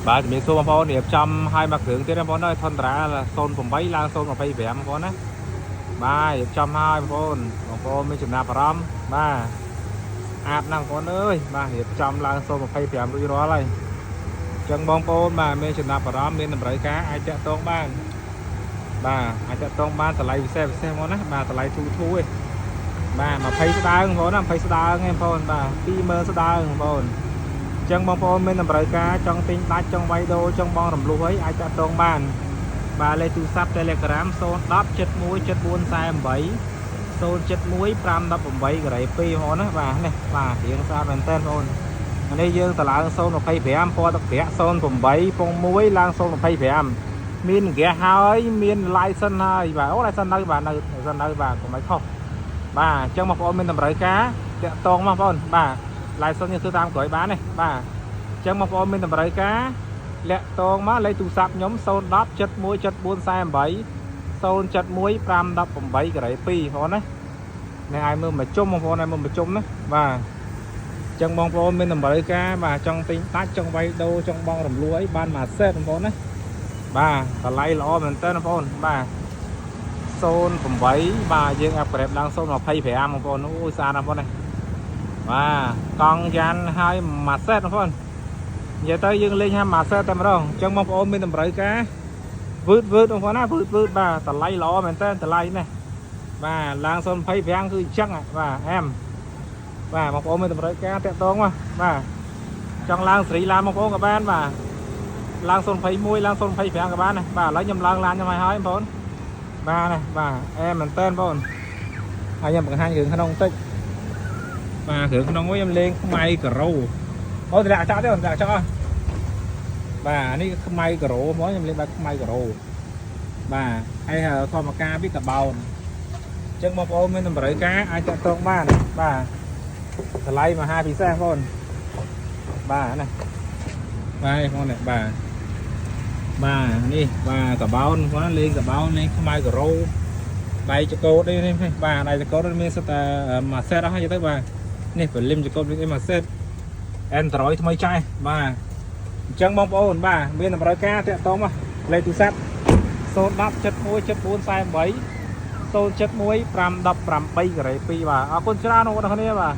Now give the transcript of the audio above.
បាទជំរាបសួរបងប្អូនរៀបចំឲ្យមកគ្រឿងទៀតបងប្អូនអើយថនតារា08ឡើង025បងប្អូនណាបាទរៀបចំឲ្យបងប្អូនមានចំណាប់អារម្មណ៍បាទអាប់ណាស់បងប្អូនអើយបាទរៀបចំឡើង025រួចរាល់ហើយអញ្ចឹងបងប្អូនបាទមានចំណាប់អារម្មណ៍មានតម្រូវការអាចតាក់ទងបានបាទអាចតាក់ទងបានតម្លៃពិសេសបងប្អូនណាបាទតម្លៃធូរធូរឯងបាទ20ស្ដើងបងប្អូនណា20ស្ដើងឯងបងប្អូនបាទ20000ស្ដើងបងប្អូនចឹងបងប្អូនមានតម្រូវការចង់ទិញដាច់ចង់វាយដូរចង់បងរំលោះអីអាចតាក់ទងបានបាទលេខទូរស័ព្ទ Telegram 010 71 7448 071 518ការ៉េ2ហ្មងណាបាទនេះបាទរៀងស្អាតមែនតើបងប្អូននេះយើងតឡើង025ពណ៌ទឹកប្រាក់08ពង1ឡើង025មានហ្គាសហើយមាន license ហើយបាទអូ license នៅបាទនៅ license នៅបាទកុំឲ្យខុសបាទអញ្ចឹងបងប្អូនមានតម្រូវការតាក់ទងមកបងប្អូនបាទlicense នេះគឺតាមក្រោយបានទេបាទអញ្ចឹងបងប្អូនមានតម្រូវការលាក់តងមកលេខទូរស័ព្ទខ្ញុំ010 71 7448 071 518ការ៉េ2បងប្អូនណានេះឲ្យមើលមកជុំបងប្អូនឲ្យមើលមកជុំណាបាទអញ្ចឹងបងប្អូនមានតម្រូវការបាទចង់ទិញដាច់ចង់វាយដូរចង់បងរំលោះអីបានមួយសេតបងប្អូនណាបាទតម្លៃល្អមែនតើបងប្អូនបាទ08បាទយើងអាប់ក្រេតឡើង025បងប្អូនអូយស្អាតណាស់បងប្អូនណាបាទកង់យ៉ាន់ឲ្យមួយសេតបងប្អូននិយាយទៅយើងលេងឲ្យមួយសេតតែម្ដងអញ្ចឹងបងប្អូនមានតម្រូវការវឺតបងប្អូនណាវឺតបាទតម្លៃល្អមែនតើតម្លៃនេះបាទឡើង025គឺអញ្ចឹងបាទអែមបាទបងប្អូនមានតម្រូវការតាក់ទងមកបាទចង់ឡើងស្រីឡានបងប្អូនក៏បានបាទឡើង021ឡើង025ក៏បានណាបាទឥឡូវខ្ញុំឡើងឡានខ្ញុំឲ្យបងប្អូនបាទណាបាទអែមមែនតើបងប្អូនហើយខ្ញុំបង្ហាញរឿងក្នុងបន្តិចបាទគ្រឿងក្នុងវិញខ្ញុំលេងខ្មៅការ៉ូអូតម្លាក់ចោលទេតម្លាក់ចោលបាទនេះខ្មៅការ៉ូមកខ្ញុំលេងបែបខ្មៅការ៉ូបាទហើយធម្មការវាកបោនអញ្ចឹងបងប្អូនមានតម្រូវការអាចតាក់ទងបានបាទតម្លៃមហាពិសេសបងប្អូនបាទណាបាទបងប្អូនបាទបាទនេះបាទកបោនបងលេងកបោនលេងខ្មៅការ៉ូដៃចកោតនេះបាទដៃចកោតមានសិតតែមួយសេតអស់ហើយទៅបាទនេះពលិមចកោតនេះមួយសេត Android ថ្មីចាស់បាទអញ្ចឹងបងប្អូនបាទមានតម្រូវការតាក់ទងមកលេខទូរស័ព្ទ010 71 7448 071 518ការ៉េ2បាទអរគុណច្រើនបងប្អូនគ្នាបាទ